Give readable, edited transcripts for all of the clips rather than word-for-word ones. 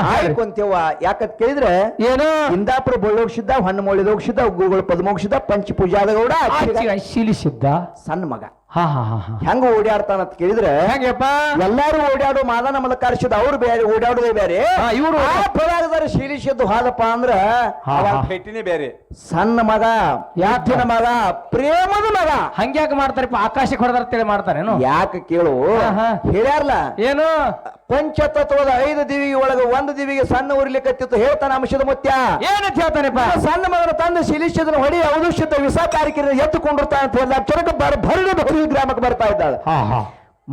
ಆಯ್ಕೊಂತೇವ ಯಾಕಂತ ಕೇಳಿದ್ರೆ ಏನು ಇಂದಾಪುರ ಬಳ್ಳೋಕ್ಷಿದ್ದ ಹೊಣ್ಣು ಮೊಳಿದೋಕ್ಷಿದ್ದ ಉಗ್ಗುಗಳು ಪದ್ಮೋಕ್ಷಿದ್ದ ಪಂಚಪೂಜಾದ ಗೌಡ ಶೀಲಿಸಿದ್ದ ಸಣ್ಣ ಮಗ ಹಾ ಹಾ ಹಾ ಹಾ ಹೆಂಗ ಓಡಾಡ್ತಾನ ಅಂತ ಕೇಳಿದ್ರೆ ಹೆಂಗಪ್ಪ ಎಲ್ಲಾರು ಓಡಾಡೋ ಮಾದನ ಮಲಕಾರಿಸಿದ ಅವ್ರು ಬೇರೆ ಓಡಾಡೋದೇ ಬೇರೆ ಇವರು ಪರಾಗದಾರ ಶೀಲಿಸಿದ್ದು ಹಾದಪ್ಪ ಅಂದ್ರ ಭೇಟಿನೇ ಬೇರೆ ಸಣ್ಣ ಮಗ ಯಾಕಿನ ಮಗ ಪ್ರೇಮದ ಮಗ ಹಂಗ್ಯಾಕ ಮಾಡ್ತಾರಪ್ಪ ಆಕಾಶಕ್ಕೆ ಹೊಡೆದಾರ್ತೇಳಿ ಮಾಡ್ತಾರೇನು ಯಾಕೆ ಕೇಳು ಹೇಳ್ಯಾರ್ಲ ಏನು ಪಂಚತತ್ವದ 5 ದಿವಿಗೆ ಒಳಗ 1 ದಿವಿಗೆ ಸಣ್ಣ ಉರ್ಲಿಕ್ಕತ್ತಿತ್ತು ಹೇಳ್ತಾನ ಅಂಶದ ಮುತ್ಯ ಏನಂತ ಹೇಳ್ತಾನೆಪ್ಪ ಸಣ್ಣ ಮಗನ ತಂದು ಶಿಲಿಸಿದ್ರ ಹೊಡಿ ಔದುಷ್ಯದ ವಿಷಕಾರಿಕೆ ಎತ್ತುಕೊಂಡಿರ್ತಾನೆ ಅಂತ ಹೇಳಿ ಚರಕ ಭರಡಿ ಗ್ರಾಮಕ್ಕೆ ಬರ್ತಾ ಇದ್ದಾಳೆ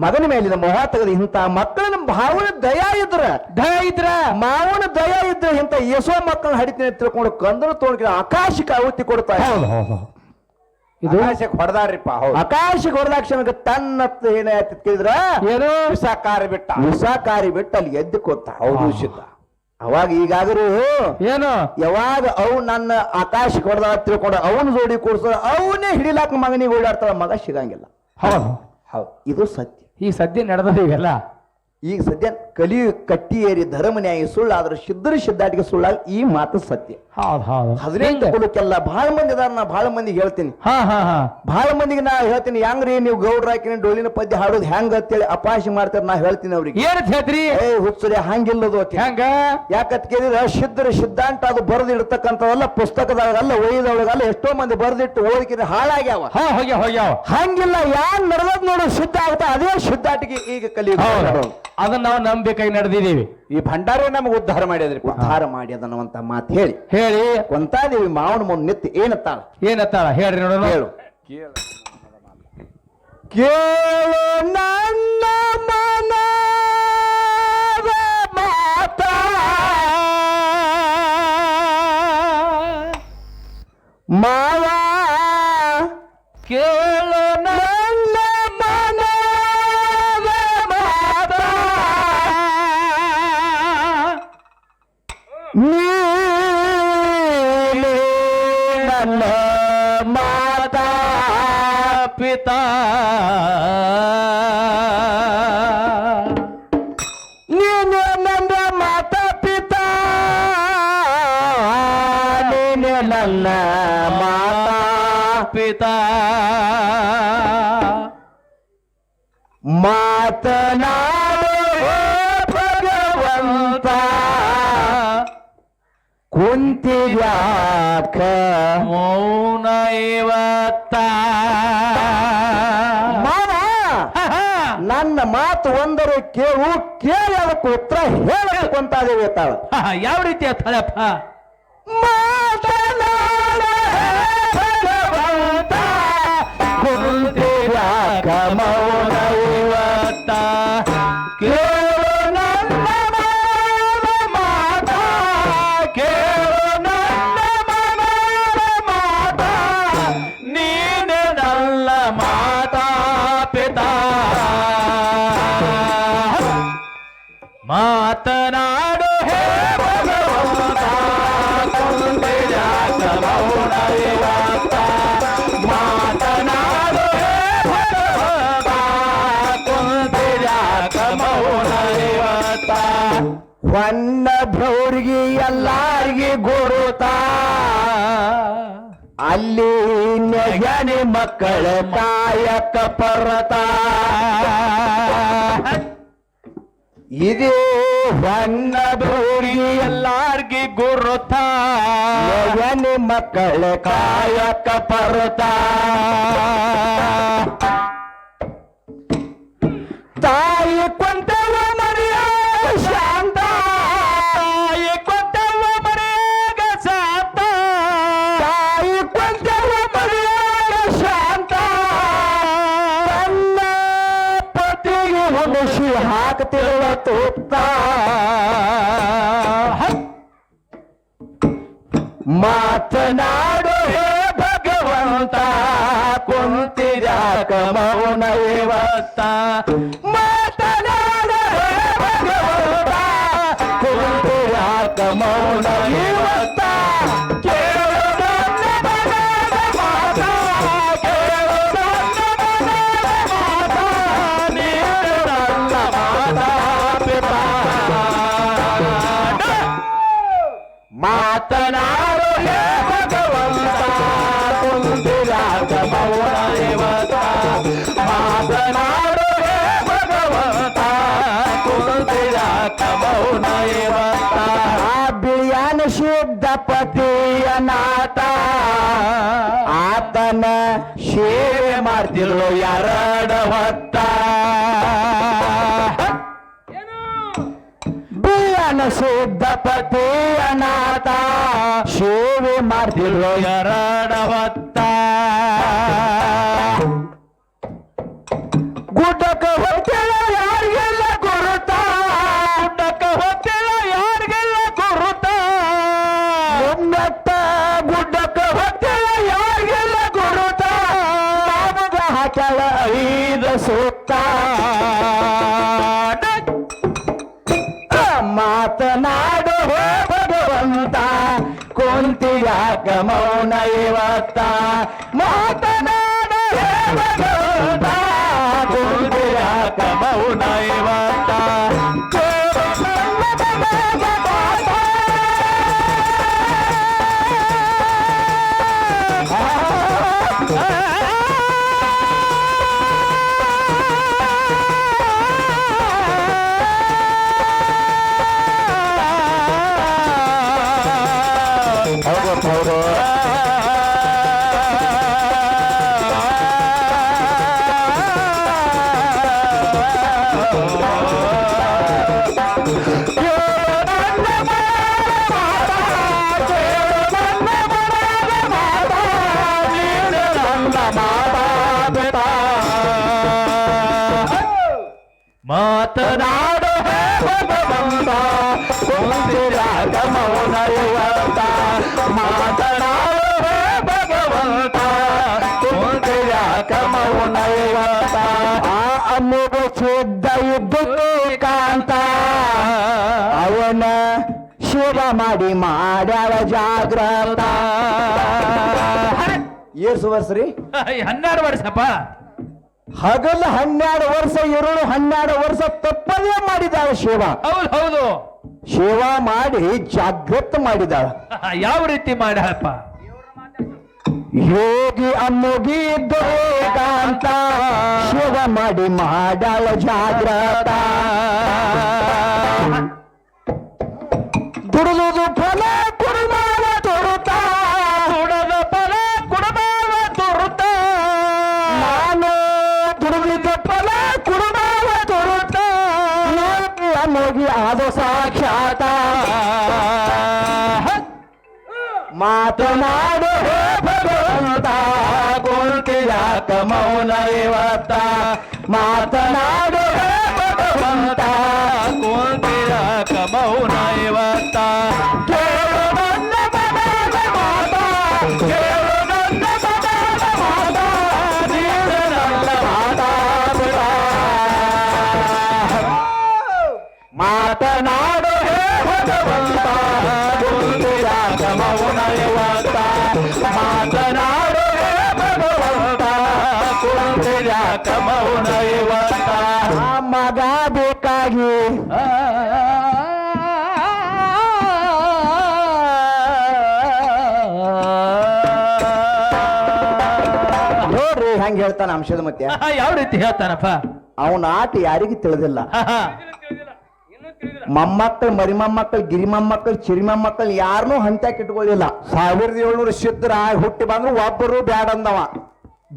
ಮಗನ ಮೇಲಿನ ಮೊಹ ತೆಗೆದು ಇಂತ ಮಕ್ಕಳಿನ ಭಾವನ ದಯ ಇದ್ರ ಮಾವನ ದಯ ಇದ್ರೆ ಇಂತ ಯಶೋ ಮಕ್ಕಳನ್ನ ಹಡಿತೀನಿ ತಿಳ್ಕೊಂಡು ಕಂದನು ತೋಣಿಕೆ ಆಕಾಶಕ್ಕೆ ಆಹುತಿ ಕೊಡ್ತಾ ಇದು ಹೊಡೆದಾರ್ರಿಪ್ಪ ಆಕಾಶಕ್ಕೆ ಹೊಡೆದಾಕ್ಷಣ ತನ್ನತ್ತ ಏನಾಯ್ತು ಕೇಳಿದ್ರ ಏನು ವಿಷಕಾರಿ ಬಿಟ್ಟು ಅಲ್ಲಿ ಎದ್ದು ಕೊತ್ತ ಹೌದು ಸಿದ್ಧ ಅವಾಗ ಈಗಾದರೂ ಏನು ಯಾವಾಗ ಅವ್ ನನ್ನ ಆಕಾಶಕ್ಕೆ ಹೊಡೆದ ತಿಳ್ಕೊಂಡು ಅವನು ಜೋಡಿ ಕೂಡ್ಸ ಅವನೇ ಹಿಡಿಲಾಕ ಮಗನಿಗೆ ಓಡಾಡ್ತಾಳ ಮಗ ಸಿಗಂಗಿಲ್ಲ ಹೌದು ಇದು ಸತ್ಯ ಈ ಸದ್ಯ ನಡೆದ ಇವೆಲ್ಲ ಈಗ ಸದ್ಯ ಕಲಿ ಕಟ್ಟಿ ಏರಿ ಧರ್ಮ ನ್ಯಾಯ ಸುಳ್ಳಾದ್ರೆ ಸಿದ್ಧರ ಸಿದ್ಧಾಟಿಗೆ ಸುಳ್ಳಾಗ ಈ ಮಾತು ಸತ್ಯ 15 ಕುಲಕ್ಕೆಲ್ಲ ಬಹಳ ಮಂದಿ ಅದಾರ ನಾ ಬಹಳ ಮಂದಿಗೆ ಹೇಳ್ತೀನಿ ಬಹಳ ಮಂದಿಗೆ ನಾ ಹೇಳ್ತೀನಿ ಹೆಂಗ್ರಿ ನೀವು ಗೌಡ್ರ ಹಾಕಿನ ಡೊಳ್ಳಿನ ಪದ್ಯ ಹಾಡೋದು ಹೆಂಗ ಅಂತೇಳಿ ಅಪಾಶ ಮಾಡ್ತಾರೆ ನಾ ಹೇಳ್ತೀನಿ ಅವ್ರಿಗೆ ಏನಂತ ಹೇಳ್ತೀರಿ ಹುಚ್ಚರಿ ಹಂಗಿಲ್ಲದು ಹೆಂಗ ಯಾಕತ್ ಕೇಳಿದ್ರೆ ಸಿದ್ಧರ ಸಿದ್ಧಾಂತ ಅದು ಬರೆದಿಡ್ತಕ್ಕಂಥವಲ್ಲ ಪುಸ್ತಕದಾಗಲ್ಲ ಒಯ್ದೊಳಗಲ್ಲ ಎಷ್ಟೋ ಮಂದಿ ಬರೆದಿಟ್ಟು ಓದಿಕಿದ್ರೆ ಹಾಳಾಗ್ಯಾವ ಹೋಗ್ಯಾವ ಹಂಗಿಲ್ಲ ಯಾನ್ ನಡೆದ್ ನೋಡು ಶುದ್ಧ ಆಗ್ತಾ ಅದೇ ಶುದ್ಧಾಟಿಗೆ ಈಗ ಕಲಿ ಅದನ್ನ ನಾವು ನಂಬಿಕಾಗಿ ನಡೆದಿದ್ದೀವಿ ಈ ಭಂಡಾರ ನಮಗೆ ಉದ್ಧಾರ ಮಾಡಿದ್ರಿ ಉದ್ಧಾರ ಮಾಡಿ ಅದನ್ನವಂತ ಮಾತು ಹೇಳಿ ಕೊಂತಾದೇವಿ ಮಾವನ ಮುಂದೆ ನಿತ್ತಿ ಏನತ್ತಾಳ ಹೇಳ್ರಿ ನೋಡೋಣ ಕೇಳು ನನ್ನ ಮನದ ಮಾತ ಮಾವ ಕೇಳು ನನ್ನ ಮನದ ಮಾತ ನನ್ನ ಮಾತಾ ಪಿತಾ ನೀನು ನನ್ನ ಮಾತಾ ಪಿತಾ ನೀನು ನನ್ನ ಮಾತಾ ಪಿತಾ ಮಾತನಾಡು ಭಗವಂತ ಕುಂತಿದ್ಯಾಕ ಮೌನ ಇವತ್ತ ಮಾವ ನನ್ನ ಮಾತು ಒಂದರೆ ಕೇಳು ಕೇಳಿ ಅದಕ್ಕೆ ಉತ್ತರ ಹೇಳಕೊಂತಾದೇವಿ ತಾಳ ಯಾವ ರೀತಿ ಅರ್ಥಳಪ್ಪ ಮಾತನಾಡ ಭಗವಂತ ಕುಂತಿದ್ಯಾಕ ಮೌನ ಇವತ್ತ ಕೇಳು ನನ್ನ ಮಾತ ಕೇಳು ನನ್ನ ಮನದ ಮಾತ ನೀನು ನನ್ನ ಮಾತಾ ಪಿತಾ ಮಾತನಾಡು ಹೇ ಭಗವಂತ ಕುಂತಿದ್ಯಾಕ ಮೌನ ಇವತ್ತ ಮಾತನಾಡು ಹೇ ಭಗವಂತ ಕುಂತಿದ್ಯಾಕ ಮೌನ ಇವತ್ತ ಹೊನ್ನ ಭೌರಿಗೆ ಎಲ್ಲಾರಿಗೆ ಗುರುತ ಅಲ್ಲಿ ನೆಗನೆ ಮಕ್ಕಳ ಕಾಯಕ ಪರ್ವತ ಇದೇ ಹೊನ್ನ ಭೌರಿಗೆ ಎಲ್ಲಾರ್ಗಿ ಗುರುತ ನೆಗನೆ ಮಕ್ಕಳ ಕಾಯಕ ಪರ್ವತ ತಾಯಿ ಕೊಂತವ ಮರಿಯ ಶಾಂತ ತಾಯಿ ಕೊಂತವ ಮರೆಯಾಗ ಸಾತ ತಾಯಿ ಕೊಂತವ ಮರಿಯ ಶಾಂತ ತನ್ನ ಪತಿಗೆ ಹೊಲಿಸಿ ಹಾಕ್ತಿರುವ ತೂಪ್ತ ಮಾತನಾಡು ಹೇ ಭಗವಂತ ಕುಂತಿದ್ಯಾಕ ಮೌನ ಇವತ್ತ ಮಾತನಾಡು ಹೇ ಭಗವಂತ ಕುಂತಿದ್ಯಾಕ ಮೌನ ಇವತ್ತ ಕೇಳು ನನ್ನ ಮನದ ಮಾತ ಕೇಳು ನನ್ನ ಮನದ ಮಾತ ನೀನು ನನ್ನ ಮಾತಾ ಪಿತಾ ಮಾತನಾಡು ಹೇ ಭಗವಂತ ಕುಂತಿರಾಗ ಮೌನ ಇವತ್ತ ಮಾತನಾಡು ಹೇ ಭಗವಂತ ಕುಂತಿರಾಗ ಮೌನ ಇವತ್ತ ಬಿಳಿಯಾನ ಶುದ್ಧಪತಿಯ ನಾಥ ಆತನ ಸೇವೆ ಮಾಡ್ತಿರೋ ಎರಡ ಹೊತ್ತ ಬಿಳಿಯಾನ ಶುದ್ಧಪತಿಯ ನಾಥ ಸೇವೆ ಮಾಡ್ತಿರೋ ಎರಡ ಹೊತ್ತ ಗುಡ್ಡಕ್ಕ ಹೋಗ್ತಿಲ್ಲ ಯಾರಿಗೆಲ್ಲ ಗುರುತ ಗುಡ್ಡಕ್ಕ ಹೋಗ್ತಿಲ್ಲ ಯಾರಿಗೆಲ್ಲ ಗುರುತ ಒಂದತ್ತ ಗುಡ್ಡಕ್ಕ ಹೋಗ್ತಿಲ್ಲ ಯಾರಿಗೆಲ್ಲ ಗುರುತ ನಮಗ ಹಾಕಳ ಐದು ಸುತ್ತ ಮಾತನಾಡು ಹೋ ಭಗವಂತ ಕುಂತಿಯಾಕ ಮೌನ ಇವತ್ತ ಮಾತನಾಡು ಹೇ ಭಗವಂತ ಕುಂತಿಯಾಕ ಮೌನ ಇವತ್ತ ಮಾತನಾಡು ಹೇ ಭಗವಂತ ಕುಂತಿರಾಗ ಮೌನ ಇವತ್ತ ಮಾತನಾಡು ಹೇ ಭಗವಂತ ಕುಂತಿರಾಗ ಮೌನ ಇವತ್ತ ಆ ಅಮ್ಮಗ ಶುದ್ಧ ಇದ್ದು ಕಾಂತ ಅವನ ಶಿವ ಮಾಡಿ ಮಾಡ್ಯಾಳ ಜಾಗ್ರತ ಏಸು ವರ್ಷ ರೀ 12 ವರ್ಷಪ್ಪ ಹಗಲು 12 ವರ್ಷ ಇರುಳು 12 ವರ್ಷ ತಪ್ಪದೇ ಮಾಡಿದಾಳ ಶಿವ ಹೌದು ಹೌದು ಶಿವ ಮಾಡಿ ಜಾಗೃತ ಮಾಡಿದಾಳ ಯಾವ ರೀತಿ ಮಾಡ್ಯಾಳಪ್ಪ ಯೋಗಿ ಅಮ್ಮುಗಿ ಕಾಂತ ಶಿವ ಮಾಡಿ ಮಾಡ್ಯಾಳ ಜಾಗ್ರತ ದುಡಿದು ಫಲ ಕುರುಮಾನ ತೊರುತ್ತ ದುಡದ ಫಲ ಕುಡಬಾವ ತುರುತ ನಾನು ದುಡಿದ ಫಲ ಕುರುಮಾನ ತೊರುತ್ತ ಯೋಗಿ ಅಮ್ಮುಗಿ ಆದ ಸಾಕ್ಷಾತ ಮಾತನಾಡು ಹೇ ಭಗವಂತ ಕುಂತಿರಾಗ ಮೌನ ಇವತ್ತ ಮಾತನಾಡು ಹೇ ಭಗವಂತ ಕುಂತಿರಾಗ ಮೌನ ಇವತ್ತ ಕೇಳು ನನ್ನ ಮನದ ಮಾತ, ಕೇಳು ನನ್ನ ಮನದ ಮಾತ, ನೀನು ನನ್ನ ಮಾತಾಡುತ್ತ. ಮಾತನಾಡು ಹೇ ಭಗವಂತ ಕುಂತಿರಾಗ ಮೌನ ಇವತ್ತ ಮಾತನಾಡು ಹೇ ಭಗವಂತ ಕುಂತಿರಾಗ ಮೌನ ಇವತ್ತ ಮಗ ಬೇಕಾಗಿ ನೋಡ್ರಿ ಹೆಂಗ್ ಹೇಳ್ತಾನ ಅಂಶದ ಮತ್ತೆ ಯಾವ ರೀತಿ ಹೇಳ್ತಾನಪ್ಪ ಅವನ ಆಟ ಯಾರಿಗೂ ತಿಳಿದಿಲ್ಲ ಮೊಮ್ಮಕ್ಕಳು ಮರಿ ಮೊಮ್ಮಕ್ಕಳು ಗಿರಿ ಮೊಮ್ಮಕ್ಕಳು ಚಿರಿ ಮೊಮ್ಮಕ್ಕಳು ಯಾರನ್ನೂ ಹಂತ್ಯಾಕ್ ಇಟ್ಕೊಳ್ಳಿಲ್ಲ 1700 ಸಿದ್ಧರ ಹುಟ್ಟಿ ಬಂದ್ರು ಒಬ್ಬರು ಬ್ಯಾಡ ಅಂದವ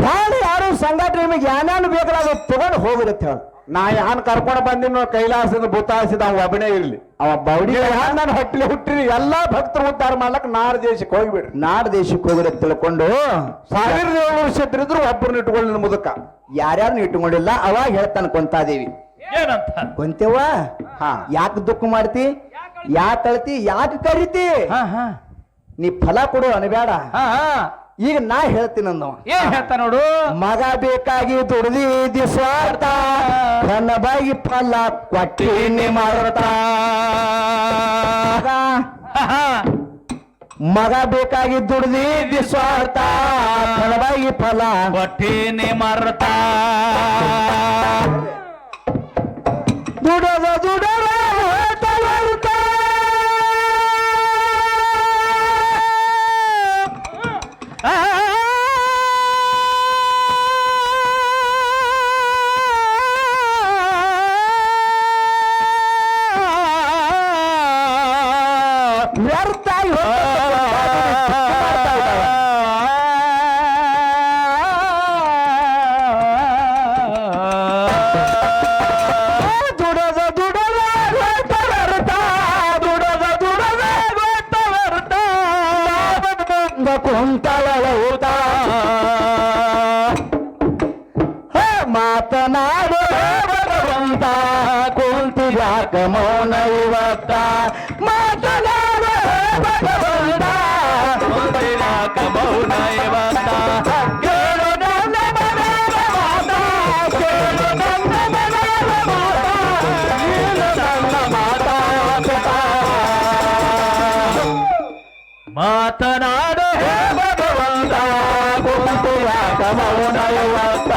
ಬ್ಯಾಡ ಯಾರು ಸಂಘಟನೆ ನಿಮಗೆ ಏನೇನು ಬೇಕಲ್ಲ ಅದು ತಗೊಂಡು ಹೋಗಿರುತ್ತೆ ಹೇಳ ನಾ ಯಾನ್ ಕರ್ಕೊಂಡು ಬಂದಿನ ಕೈಲಾಸದ ಭೂತಾಸಿದ ಅವ ಒಬ್ಬನೇ ಇರ್ಲಿ ಅವ ಬೌಡಿ ನಾನು ಹೊಟ್ಟಲಿ ಹುಟ್ಟಿರಿ ಎಲ್ಲಾ ಭಕ್ತರು ಉದ್ಧಾರ ಮಾಡ್ಲಕ್ ನಾಡ್ ದೇಶಕ್ಕೆ ಹೋಗ್ಬಿಡ್ರಿ ನಾಡ್ ದೇಶಕ್ಕೆ ಹೋಗಿರತ್ತೆ ತಿಳ್ಕೊಂಡು 1700 ಸಿದ್ಧರಿದ್ರು ಒಬ್ಬರನ್ನ ಇಟ್ಕೊಳ್ಳಿ ಮುದಕ ಯಾರ್ಯಾರನ್ನು ಇಟ್ಟುಕೊಂಡಿಲ್ಲ ಅವಾಗ ಹೇಳ್ತಾನೆ ಕೊಂತಾದೇವಿ ಏನಂತ ಕೊಂತೇವ ಯಾಕೆ ದುಃಖ ಮಾಡ್ತಿ ಯಾಕೆ ಅಳ್ತಿ ಯಾಕೆ ಕರಿತಿ ನೀ ಫಲ ಕೊಡು ಅನ್ಬೇಡ ಈಗ ನಾ ಹೇಳ್ತೀನಿ ಅಂದವ ಏನ್ ಹೇಳ್ತಾ ನೋಡು ಮಗ ಬೇಕಾಗಿ ದುಡ್ದಿ ಸ್ವಾರ್ಥ ನನ್ನ ಬಾಗಿ ಫಲ ಕೊಟ್ಟಿನಿ ಮಾರತ ಮಗ ಬೇಕಾಗಿ ದುಡ್ದಿ ಸ್ವಾರ್ಥ ನನ್ನ ಬಾಗಿ ಫಲ ಕೊಟ್ಟಿನಿ ಮರ್ತ ದುಡದ ದುಡದ ವ್ಯರ್ಥ ಆಗಿ ಮಾಡ್ತಾ ಇದ್ದಾವೆ. ಕುಂತಳೂತ ಮಾತನಾಡು ಭಗವಂತ ಕುಂತಿಯಾಕ ಮೌನ ಇವತ್ತ ಮಾತನಾಡು ಭಗವಂತ ಕುಂತಿಯಾಕ ಮೌನ ಇವತ್ತ ಕೇಳು ನನ್ನ ಮನದ ಮಾತ ಕೇಳು ನನ್ನ ಮನದ ಮಾತ ಕೇಳು ನನ್ನ ಮಾತ ಮಾತನಾಡು ಭಗವಂತ ಕುಂತಿಯಾಕ ಮೌನ ಇವತ್ತ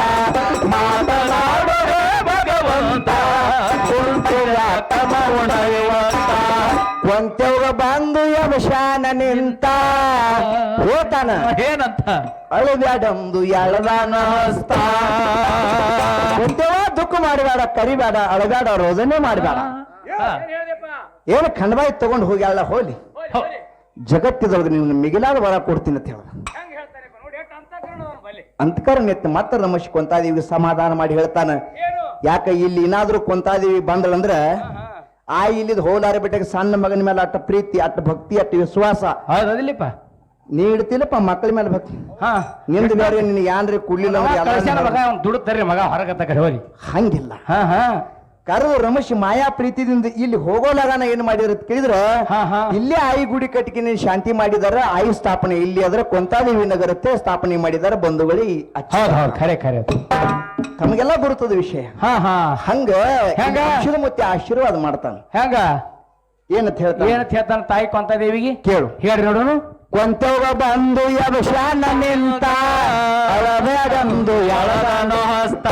ಮಾತನಾಡು ಭಗವಂತ ಕುಂತಿಯಾಕ ಮೌನ ಇವತ್ತ ಕೊಂತೆವ್ಗ ಬಂದು ಯಮಶಾನ ನಿಂತ ಹೋತಾನ ಏನಂತ ಅಳಬ್ಯಾಡಂದು ಎಳದಾನ ಹಸ್ತ ಕೊಂತೆವ ದುಃಖ ಮಾಡಬೇಡ ಕರಿಬೇಡ ಅಳಬೇಡ ರೋದನೆ ಮಾಡಬೇಡ ಏನು ಖಂಡಬಾಯಿ ತಗೊಂಡು ಹೋಗಿ ಅಲ್ಲ ಹೋಲಿ ಜಗತ್ತಿದೊಳಗೆ ನಿನ್ನ ಮಿಗಿಲಾದ ವರ ಕೊಡ್ತೀನಿ ಅಂತ ಹೇಳ ಅಂತಕರಣ ಎತ್ತು ಮತ್ತೆ ನಮಶ್ ಕೊಂತಾದೇವಿ ಸಮಾಧಾನ ಮಾಡಿ ಹೇಳ್ತಾನ ಯಾಕ ಇಲ್ಲಿ ಏನಾದ್ರೂ ಕೊಂತಾದೇವಿ ಬಂದಳಂದ್ರ ಆ ಇಲ್ಲಿದ್ ಹೋಲಾರ ಬೆಟ್ಟಕ್ಕೆ ಸಣ್ಣ ಮಗನ ಮೇಲೆ ಅಟ್ಟ ಪ್ರೀತಿ ಅಟ್ಟ ಭಕ್ತಿ ಅಟ್ಟ ವಿಶ್ವಾಸ ಹೌದಲ್ಲಿಪ್ಪ ನೀ ಇಡ್ತಿಲ್ಲಪ್ಪ ಮಕ್ಕಳ ಮೇಲೆ ಭಕ್ತಿ ನಿಂದ ಬೇರೆ ನಿನಗೆ ಯಾನ್ರಿ ಕುಡ್ಲಿಲ್ಲ ಮಗ ದುಡುತ್ತಾರೆ ಮಗ ಹೊರಗತ್ತ ಕಡೆ ಹೋರಿ ಹಂಗಿಲ್ಲ ಹಾ ಹಾ ಕರೆದು ರಮೇಶ್ ಮಾಯಾ ಪ್ರೀತಿದಿಂದ ಇಲ್ಲಿ ಹೋಗೋಲಾಗನ ಏನ್ ಮಾಡಿರ ಕೇಳಿದ್ರ ಇಲ್ಲೇ ಆಯಿ ಗುಡಿ ಕಟ್ಟಿಗೆ ಶಾಂತಿ ಮಾಡಿದಾರ ಆಯಿ ಸ್ಥಾಪನೆ ಇಲ್ಲಿ ಅದರ ಕೊಂತಾದೇವಿ ನಗರತ್ತೆ ಸ್ಥಾಪನೆ ಮಾಡಿದಾರ ಬಂಧುಗಳಿ ಖರೆ ಖರೆ ತಮಗೆಲ್ಲ ಬರುತ್ತದ ವಿಷಯ ಹಂಗ ಮತ್ತೆ ಆಶೀರ್ವಾದ ಮಾಡ್ತಾನ ಹೆಂಗ ಏನಂತ ಹೇಳ್ತಾನ ಏನಂತ ಹೇಳ್ತಾನ ತಾಯಿ ಕೊಂತಾದೇವಿಗೆ ಕೇಳು ಹೇಳ್ರಿ ನೋಡೋಣ ಕೊಂತವ ಬಂದು ಯಬಶಾನ ನಿಂತ ಅಳಬೇಡಂದು ಎಳದನು ಹಸ್ತ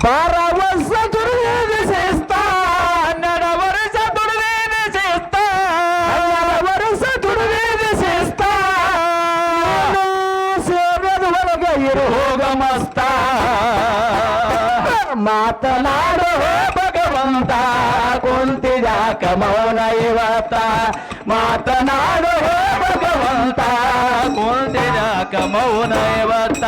ಬಾರ ವರ್ಷ ದುಡಿದ ಶಿಸ್ತ 12 ವರ್ಷ ದುಡಿದ ಶಿಸ್ತ 12 ವರ್ಷ ದುಡಿದ ಶಿಸ್ತ ಸೇರದ ಒಳಗೆ ಇರು ಹೋಗ ಮಸ್ತ ಮಾತನಾಡು ಭಗವಂತ ಕುಂತಿಯಾಕ ಮೌನ ಇವತ್ತ ಮಾತನಾಡು ಭಗವಂತ ಕುಂತಿಯಾಕ ಮೌನ ಇವತ್ತ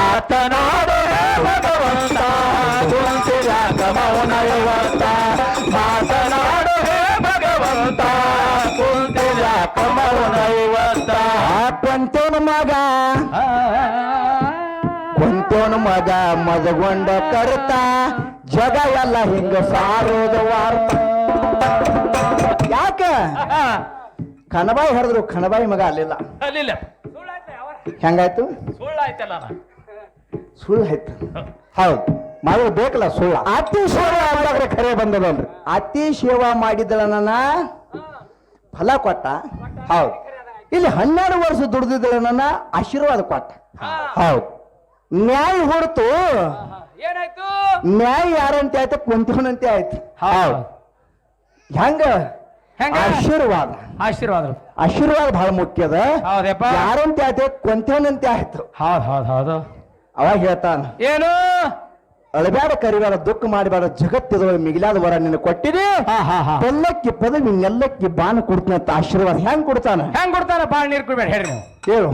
ಮಾತನಾಡು ಭಗವಂತ ಕುಂತಿಯಾಕ ಮೌನ ಇವತ್ತ ಮಾತನಾಡು ಭಗವಂತ ಕುಂತಿಯಾಕ ಮೌನ ಇವತ್ತ ಕೊಂತೋನ ಮಗ ಮದಗೊಂಡ ಕರ್ತ ಜಗ ಎಲ್ಲ ಹಿಂಗ ಸಾರೋದು ವಾರ್ತ ಯಾಕ ಖಣಬಾಯಿ ಹರಿದ್ರು ಖಣಬಾಯಿ ಮಗ ಅಲ್ಲಿಲ್ಲ ಅಲ್ಲಿಲ್ಲ ಹೆಂಗಾಯ್ತು ಸುಳ್ಳಾಯ್ತಲ್ಲ ಸುಳ್ಳು ಆಯ್ತು ಹೌದು ಮಾಡೋದು ಬೇಕಲ್ಲ ಸುಳ್ಳು ಅತಿ ಸೇವಾ ಮಾಡಿದ್ರೆ ಖರೆ ಬಂದದಲ್ರಿ ಅತಿ ಸೇವಾ ಮಾಡಿದಳ ನನ್ನ ಫಲ ಕೊಟ್ಟ ಹೌದು ಇಲ್ಲಿ 12 ವರ್ಷ ದುಡ್ದಿದ್ದಳ ನನ್ನ ಆಶೀರ್ವಾದ ಕೊಟ್ಟ ಹೌದು ನ್ಯಾಯ ಹೊರತು ಏನಾಯ್ತು ನ್ಯಾಯ ಯಾರಂತೆ ಆಯ್ತು ಕುಂತವನಂತೆ ಆಯ್ತು ಹೌದು ಹೆಂಗ ಆಶೀರ್ವಾದ ಆಶೀರ್ವಾದ ಬಹಳ ಮುಖ್ಯದ ಹೌದಪ್ಪ ಯಾರಂತೆ ಆಯ್ತು ಕೊಂತವನಂತೆ ಆಯ್ತು ಹೌದು ಅವಾಗ ಹೇಳ್ತಾನ ಏನು ಅಳಬೇಡ ಕರಿಬೇಡ ದುಃಖ ಮಾಡಬೇಡ ಜಗತ್ತಿದೊಳಗೆ ಮಿಗಿಲಾದ ವರ ನಿನ್ನ ಕೊಟ್ಟಿದೆ ಬೆಲ್ಲಕ್ಕಿ ಪದವಿ ನೆಲ್ಲಕ್ಕಿ ಬಾಣ ಕೊಡ್ತೀನಿ ಅಂತ ಆಶೀರ್ವಾದ ಹೆಂಗ್ ಕೊಡ್ತಾನ ಬಾಳ ನೀರು ಕುಡಿಬೇಡ ಹೇಳ್ರಿ ನೀವು ಹೇಳು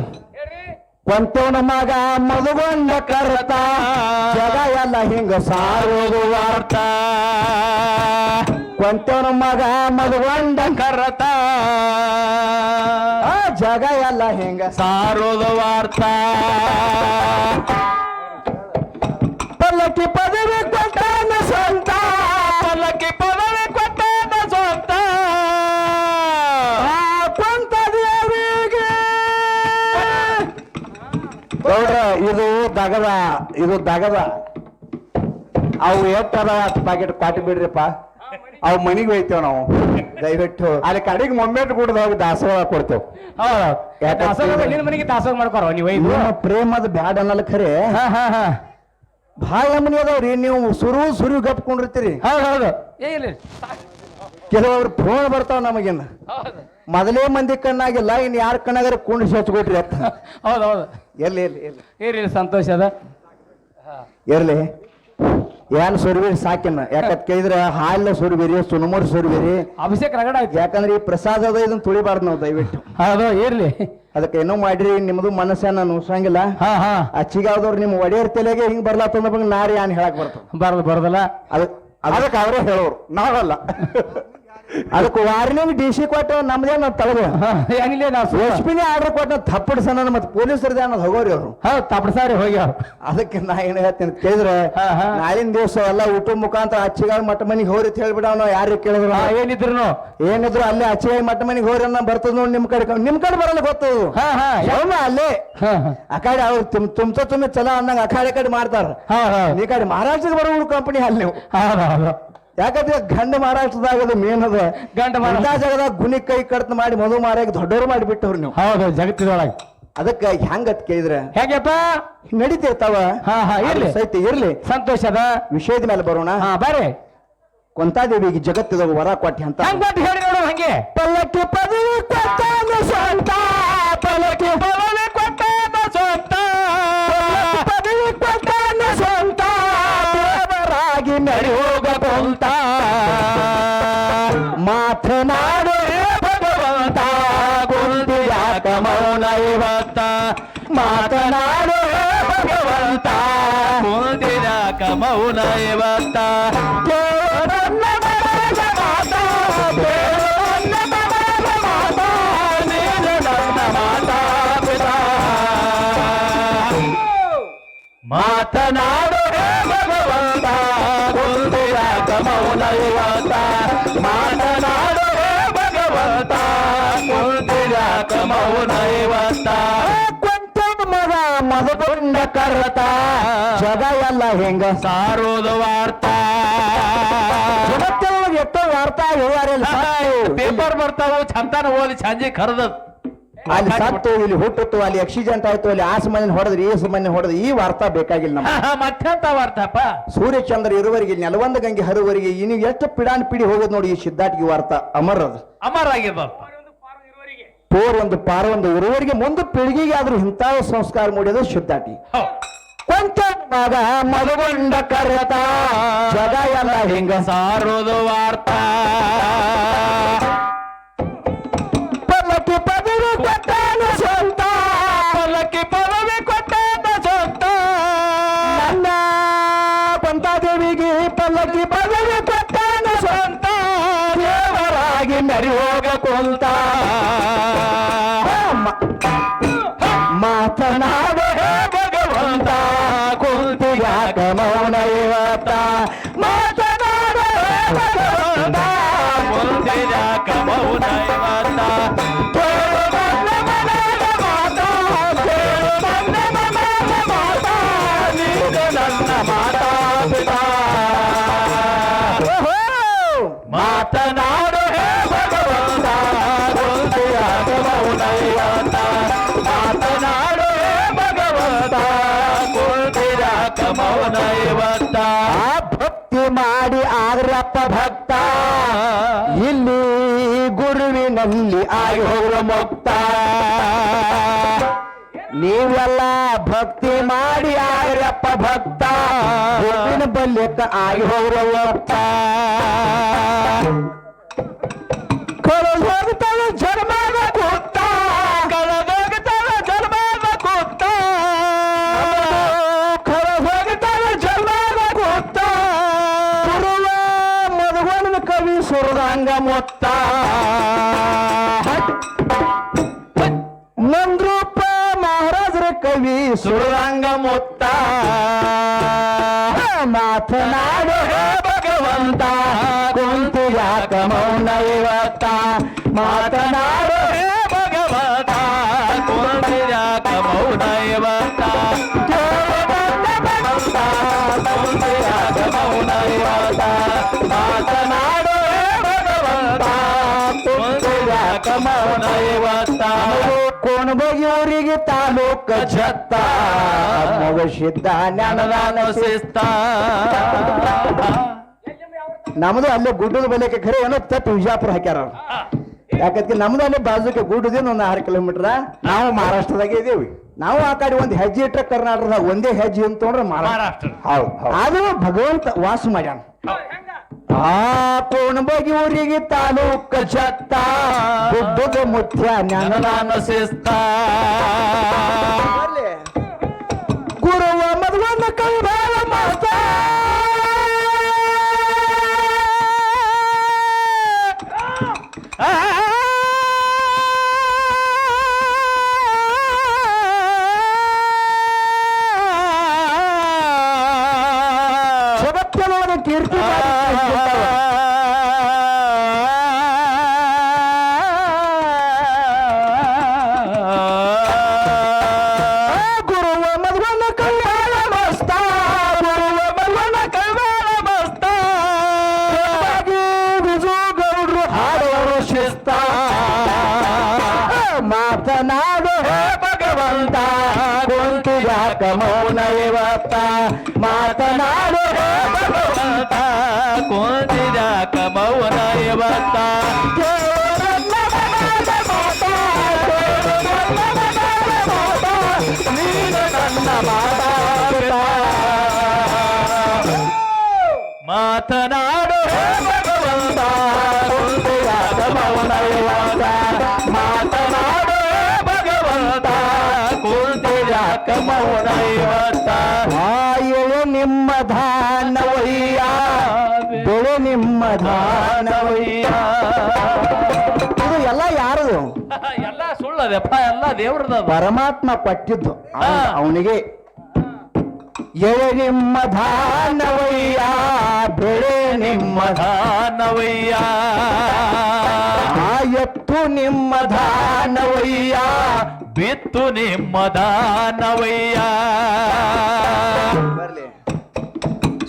ಕೊಂತವನ ಮಗ ಮದುಗೊಂಡ ಕರ್ತ ಜಗ ಎಲ್ಲ ಹಿಂಗ ಸಾರೋದು ವಾರ್ತ ಕೊಂತವನ ಮಗ ಮದುಗೊಂಡ ಕರ್ತ ಜಗ ಎಲ್ಲ ಹಿಂಗ ಸಾರೋದು ವಾರ್ತ ಪಲ್ಲಕ್ಕಿ ಪದವಿ ಕೊಟ್ಟಾನ ಸ್ವಂತ ಪಲ್ಲಕ್ಕಿ ಪದವಿ ಕೊಟ್ಟಾನ ಸ್ವಂತ ಕೊಂತ ದೇವಿಗೆ ಗೌಡ್ರ ಇದು ದಗದ ಅವು ಎಟ್ಟದ ಪ್ಯಾಕೆಟ್ ಕಾಟಿ ಬಿಡ್ರಿಪ್ಪ ಅವ್ ಮನಿಗೆ ಹೋಯ್ತೇವ್ ನಾವು ದಯವಿಟ್ಟು ಅಲ್ಲಿ ಕಡೆಗೆ ಮೊಮ್ಮೆಟ್ ಕುಡ್ದು ಹೋಗಿ ದಾಸವಾಳ ಕೊಡ್ತೇವ್ ಹೌದು ನಿನ್ನ ಮನೆಗೆ ದಾಸೋಹ ಮಾಡ್ಕೊರ ನೀವು ನಿಮ್ಮ ಪ್ರೇಮದ ಬ್ಯಾಡ್ ಅನ್ನಲ್ಲ ಖರೆ ಭಾಳ ನಮನಿ ಅದಾವ್ರಿ ನೀವು ಸುರು ಗಪ್ಕೊಂಡಿರ್ತೀರಿ ಹೌದು ಇಲ್ಲ ಕೆಲವರು ಫೋನ್ ಬರ್ತಾವ ನಮಗಿನ್ನ ಹೌದು ಮೊದಲೇ ಮಂದಿ ಕಣ್ಣಾಗಿಲ್ಲ ಇನ್ ಯಾರ ಕಣ್ಣಾಗಾರ ಕುಂಡಿಸಿ ಹಚ್ಕೊಟ್ರಿ ಅಂತ ಹೌದು ಎಲ್ಲಿ ಇರ್ಲಿ ಸಂತೋಷ ಅದ ಇರ್ಲಿ ಏನ್ ಸುರ್ಬೇರಿ ಸಾಕಿನ ಯಾಕಂತ ಕೇಳಿದ್ರೆ ಹಾಲಿನ ಸುರ್ಬೇರಿ ಸುನಮೂರ್ ಸುರ್ಬೇರಿ ಅಭಿಷೇಕ ರಗಡ ಆಯ್ತು ಯಾಕಂದ್ರೆ ಈ ಪ್ರಸಾದ ಅದ ಇದನ್ನ ತುಳಿಬಾರ್ದು ನಾವು ದಯವಿಟ್ಟು ಹೌದು ಇರ್ಲಿ ಅದಕ್ಕೆ ಏನೋ ಮಾಡ್ರಿ ನಿಮ್ದು ಮನಸ್ಸನ್ನ ನುಸಂಗಿಲ್ಲ ಅಚ್ಚಿಗಾವ್ದವ್ರು ನಿಮ್ ಒಡೆಯರ್ ತಲೆಗೆ ಹಿಂಗ್ ಬರ್ಲಾತಂದ ಬಗ್ಗೆ ನಾರಿ ಏನ್ ಹೇಳಕ್ ಬರ್ತದ ಬರದಲ್ಲ ಅದಕ್ಕೆ ಅವರೇ ಹೇಳೋರು ನಾವಲ್ಲ ಅದಕ್ಕೆ ವಾರ್ನಿಂಗ್ ಡಿಸಿ ಕೊಟ್ಟು ನಮ್ದೇ ನಾವು ತಳದು ಏನಿಲ್ಲ ನಾವು ಎಸ್ಪಿನೇ ಆರ್ಡರ್ ಕೊಟ್ಟು ತಪ್ಪಡಿಸೋಣ ಮತ್ತೆ ಪೊಲೀಸರದೇ ಅನ್ನೋದು ಹೋಗೋರಿ ಅವರು ಹೌದು ತಪ್ಪಸಾರಿ ಹೋಗ್ಯಾರ ಅದಕ್ಕೆ ನಾ ಏನ್ ಹೇಳ್ತೀನಿ ಅಂತ ಕೇಳಿದ್ರೆ ನಾಳಿನ ದಿವಸ ಎಲ್ಲ ಊಟ ಮುಖಾಂತರ ಅಚ್ಚಿಗಾಳ ಮಟ್ಟ ಮನಿಗೆ ಹೋರಿ ಅಂತ ಹೇಳ್ಬಿಡ ನಾವು ಯಾರಿಗೆ ಕೇಳಿದ್ರು ಏನಿದ್ರು ಅಲ್ಲೇ ಅಚ್ಚಿಗಾಯಿ ಮಟ್ಟ ಮನಿಗೆ ಹೋರಿ ಅನ್ನೋ ಬರ್ತದ ನೋಡಿ ನಿಮ್ ಕಡೆ ಬರಲ್ಲ ಗೊತ್ತದು ಅಲ್ಲೇ ಆ ಕಡೆ ಅವ್ರು ತುಂಬ ಚಲ ಅನ್ನಂಗ ಆ ಕಡೆ ಮಾಡ್ತಾರ ಈ ಕಡೆ ಮಹಾರಾಷ್ಟ್ರಕ್ಕೆ ಬರೋ ಕಂಪನಿ ಅಲ್ಲಿ ನೀವು ಯಾಕಂದ್ರೆ ಗಂಡ ಮಹಾರಾಷ್ಟ್ರದಾಗ ಮೇನ್ ಅದ ಗಂಡ ಜಾಗದಾಗ ಗುಣಿ ಕೈ ಕಡ್ತ ಮಾಡಿ ಮಧು ಮಾರಾಗ ದೊಡ್ಡವರು ಮಾಡಿಬಿಟ್ಟವ್ರು ನೀವು ಹೌದು ಜಗತ್ತಿದೊಳಗೆ ಅದಕ್ಕೆ ಹೆಂಗತ್ ಕೇಳಿದ್ರೆ ಹೇಗಪ್ಪ ನಡೀತಿರ್ತಾವ ಇರ್ಲಿ ಸಹಿತ ಇರ್ಲಿ ಸಂತೋಷದ ವಿಷಯದ ಮೇಲೆ ಬರೋಣ ಬರ್ರಿ ಕೊಂತಾದೇವಿಗೆ ಜಗತ್ತಿದಾಗ ವರ ಕೊಟ್ಟಿ ಅಂತ ಹೇಳಿ ನೋಡು ಹಂಗೆ ಪಲ್ಲಕ್ಕಿ ಪದವಿ ಕೊಟ್ಟಾನ ಸ್ವಂತ ಪಲ್ಲಕ್ಕಿ ಪದವಿ ಕೊಟ್ಟಾನ ಸ್ವಂತ ಪದವಿ ಕೊಟ್ಟಾನ ಸ್ವಂತ ದೇವರಾಗಿ ನಡಿ ಹೋಗಕೊಂತ ಮಾತನಾಡು ಭಗವಂತ ಕುಂತಿಯಾಕ ಮೌನ ಇವತ್ತ ಮಾತನಾಡು ಭಗವಂತ ಕುಂತಿಯಾಕ ಮೌನ ಇವತ್ತ ಮಾತನಾಡು ಭಗವಂತ ಕುಂತಿಯಾಕ ಮೌನ ಇವತ್ತ ಮಾತನಾಡು ಭಗವಂತ ಕುಂತಿಯಾಕ ಮೌನ ಇವತ್ತ ಮಗ ಮದಗೊಂಡ ಕರ್ತ ಜಗ ಎಲ್ಲ ಹೆಂಗ ಸಾರೋದು ವಾರ್ತಾ ಜಗತ್ತೊಳಗೆ ಎಷ್ಟೋ ವಾರ್ತಾ ಹೇಳ್ಯಾರಿಲ್ಲ ಪೇಪರ್ ಬರ್ತಾವು ಚಂತಾನ ಓದಿ ಸಂಜೆ ಕರೆದದ್ ಅಲ್ಲಿ ಸತ್ತು ಇಲ್ಲಿ ಹುಟ್ಟಿತ್ತು ಅಲ್ಲಿ ಆಕ್ಸಿಡೆಂಟ್ ಆಯ್ತು ಅಲ್ಲಿ ಆಸ್ ಮನೆ ಹೊಡೆದ್ರಿ ಈಸ್ ಮನೆ ಹೊಡೆದ್ರಿ ಈ ವಾರ್ತಾ ಬೇಕಾಗಿಲ್ಲ ನಮ್ಗೆ ಮತ್ತೆಂತ ವಾರ್ತಾಪ ಸೂರ್ಯಚಂದ್ರ ಇರುವರಿಗೆ ನೆಲವಂದ ಗಂಗೆ ಹರುವರಿಗೆ ಇನ್ನು ಎಷ್ಟು ಪಿಡಾನ್ ಪಿಡಿ ಹೋಗೋದು ನೋಡಿ ಈ ಸಿದ್ಧಾಟಿಗೆ ವಾರ್ತಾ ಅಮರ್ ಅದು ಅಮರ ಆಗ್ಯದ ಪೋರ್ ಒಂದು ಪಾರ ಒಂದು ಇರುವರಿಗೆ ಮುಂದೆ ಪೀಳಿಗೆಗೆ ಆದ್ರೂ ಇಂಥ ಸಂಸ್ಕಾರ ಮೂಡಿದ ಸಿದ್ಧಾಟಿ ಕೊಂಚ ಮಗ ಮದಗೊಂಡ ಕರೆತ ಜಗ ಎಲ್ಲ ಹೆಂಗ ಸಾರೋದು ವಾರ್ತಾ ಪಲ್ಲಕ್ಕಿ ಪದವಿ ಕೊಟ್ಟಾನ ಸ್ವಂತ ಪಲ್ಲಕ್ಕಿ ಪದವಿ ಕೊಟ್ಟಾನ ಸ್ವಂತ ನನ್ನ ಕೊಂತಾದೇವಿಗೆ ಪಲ್ಲಕ್ಕಿ ಪದವಿ ಕೊಟ್ಟಾನ ಸ್ವಂತ ದೇವರಾಗಿ ನರಿ ಹೋಗ ಕೊಂತ ಮಾತನಾಡು ಭಗವಂತ ಕುಂತಿಯಾಕ ಮೌನ ಇವತ್ತ ಮಾತನಾಡು ಭಗವಂತ ಕುಂತಿಯಾಕ ಮೌನ ಇವತ್ತ ಮಾತನಾಡು ಭಗವಂತ ಕುಂತಿಯಾಕ ಮೌನ ಇವತ್ತ ಮಾತನಾಡು ಭಗವಂತ ಕುಂತಿಯಾಕ ಮೌನ ಇವತ್ತ ಭಕ್ತಿ ಮಾಡಿ ಆಗ್ರಪ್ಪ ಭಕ್ತ ಇಲ್ಲಿ ಗುರುವಿನಲ್ಲಿ ಆಗಿ ಹೋಗುವ ಮುಕ್ತ ನೀವೆಲ್ಲ ಭಕ್ತಿ ಮಾಡಿ ಆಗ್ರಪ್ಪ ಭಕ್ತ ಗುರುವಿನ ಬಲ್ಯಕ್ಕ ಆಗಿ ಹೋಗುವ ಮುಕ್ತ ಕಳೆದೋಗ್ತಾಳೆ ಜನ್ಮದ ಕೂತ ಕಳೆದೋಗ್ತಾಳೆ ಜನ್ಮದ ಕೂತ ಕಳೆದೋಗ್ತಾಳೆ ಜನ್ಮದ ಕೂತ ಗುರುವ ಮಧುವನ ಕವಿ ಸುರದಂಗ ಮೊತ್ತ ನಂದ್ರೂಪ ಮಹಾರಾಜರ ಕವಿ ಸುರದಂಗ ಮೊತ್ತ ಮಾತನಾಡು ಭಗವಂತ ಕುಂತಿಯಾಕ ಮೌನ ಇವತ್ತ ಮಾತನಾಡು ಭಗವಂತ ಕುಂತಿಯಾಕ ಮೌನ ಇವತ್ತ ಮೌನ ಇವತ್ತ ಕೋಣಬಗಿ ಊರಿಗೆ ತಾಲೂಕ ಜತ್ತ ಮುಗಿಸಿದ್ದ ಜ್ಞಾನದಾನ ಶಿಸ್ತ ನಮ್ದು ಅಲ್ಲೇ ಗುಡ್ಡದ ಬಲಿಕೆ ಖರೆ ಏನೋ ತಪ್ಪು ವಿಜಾಪುರ ಹಾಕ್ಯಾರ ಅವ್ರು. ಯಾಕಂದ್ರೆ ನಮ್ದು ಅಲ್ಲೇ ಬಾಜುಕ್ಕೆ ಗುಡ್ಡದಿಂದ ಒಂದು 6 ಕಿಲೋಮೀಟರ್ ನಾವು ಮಹಾರಾಷ್ಟ್ರದಾಗೆ ಇದೀವಿ. ನಾವು ಆ ಕಡೆ ಒಂದು ಹೆಜ್ಜೆ ಇಟ್ಟರೆ ಕರ್ನಾಟಕದಾಗ ಒಂದೇ ಹೆಜ್ಜೆ ಅಂತಂದ್ರೆ ಮಹಾರಾಷ್ಟ್ರ. ಹೌದು ಹೌದು ಅದು ಭಗವಂತ ವಾಸ ಮಾಡ್ಯಾನ. ಆ ಕೋಣಬಗಿ ಊರಿಗೆ ತಾಲೂಕ ಜತ್ತ ಗುಡ್ಡದ ಮುತ್ಯ ಜ್ಞಾನದಾನ ಶಿಸ್ತ ಗುರುವ ಮದುವನ್ನ ಕೈಬಾಳ ಮಾತ ಜಗತ್ತಿನೊಳಗೆ ಕೀರ್ತಿ ಗುರುವ ಮದುವನ್ನ ಕೈಬಾಳ ಮಸ್ತ ಗುರುವ ಮದುವನ್ನ ಕೈಬಾಳ ಮಸ್ತ ಬಿಜು ಗೌಡ್ರು ಹಾಡುವರು ಶಿಸ್ತ ಮಾತನಾಡು ಹೇ ಭಗವಂತ ಕುಂತು ಯಾಕ ಮೌನ ಇವತ್ತ ಮಾತನಾಡು ಹೇ ಭಗವಂತ ಕೊಂದಿರಾಕ ಮೌನ ಇವತ್ತ ಮಾತನಾಡು ಹೇ ಭಗವಂತ ಕೊಂದಿರಾಕ ಮೌನ ಇವತ್ತ ಮಾತನಾಡು ಹೇ ಭಗವಂತ ಕೊಂದಿರಾಕ ಮೌನ ಇವತ್ತ ಎಳೆ ನಿಮ್ಮ ಧಾನವಯ್ಯ ಬೆಳೆ ನಿಮ್ಮ ಧಾನವಯ್ಯ ಇದು ಎಲ್ಲ ಯಾರದು ಎಲ್ಲ ಸುಳ್ಳದಪ್ಪ ಎಲ್ಲ ದೇವ್ರದ ಪರಮಾತ್ಮ ಕೊಟ್ಟಿದ್ದು ಅವನಿಗೆ ಎಳೆ ನಿಮ್ಮ ಧಾನವಯ್ಯ ಬೆಳೆ ನಿಮ್ಮ ಧಾನವಯ್ಯ ಎತ್ತು ನಿಮ್ಮ ಧಾನವಯ್ಯ ಬಿತ್ತು ನಿಮ್ಮ ದಾನವಯ್ಯ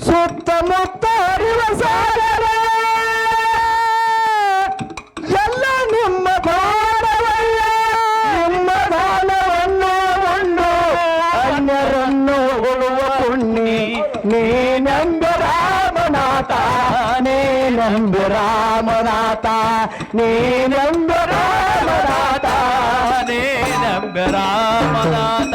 ಸುತ್ತಮುತ್ತ ಅರಿವ ಸಾಗರ ಎಲ್ಲ ನಿಮ್ಮ ದಾನವಯ್ಯ ನಿಮ್ಮ ದಾನವನ್ನು ಉಂಡು ಅನ್ಯರನ್ನು ಹೊಳುವ ಪುಣ್ಯ ನೀನಂಬ ರಾಮನಾಥ ನೀನಂಬ ರಾಮನಾಥ ನೀನಂಬ ರಾಮನಾಥ ನೇನಂಬ ರಾಮನಾಥ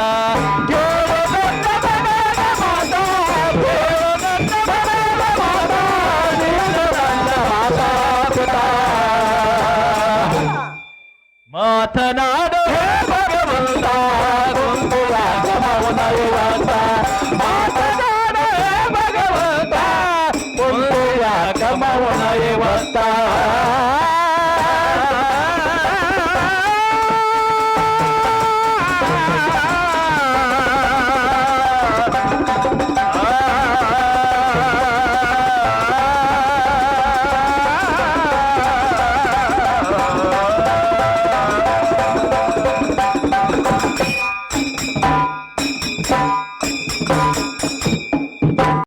ಮಾತನಾಡು ಹೇ ಭಗವಂತ ಕೊಂದಿರಾಕ ಮೌನ ಇವತ್ತ ಮಾತನಾಡು ಹೇ ಭಗವಂತ ಕೊಂದಿರಾಕ ಮೌನ ಇವತ್ತ Thank you.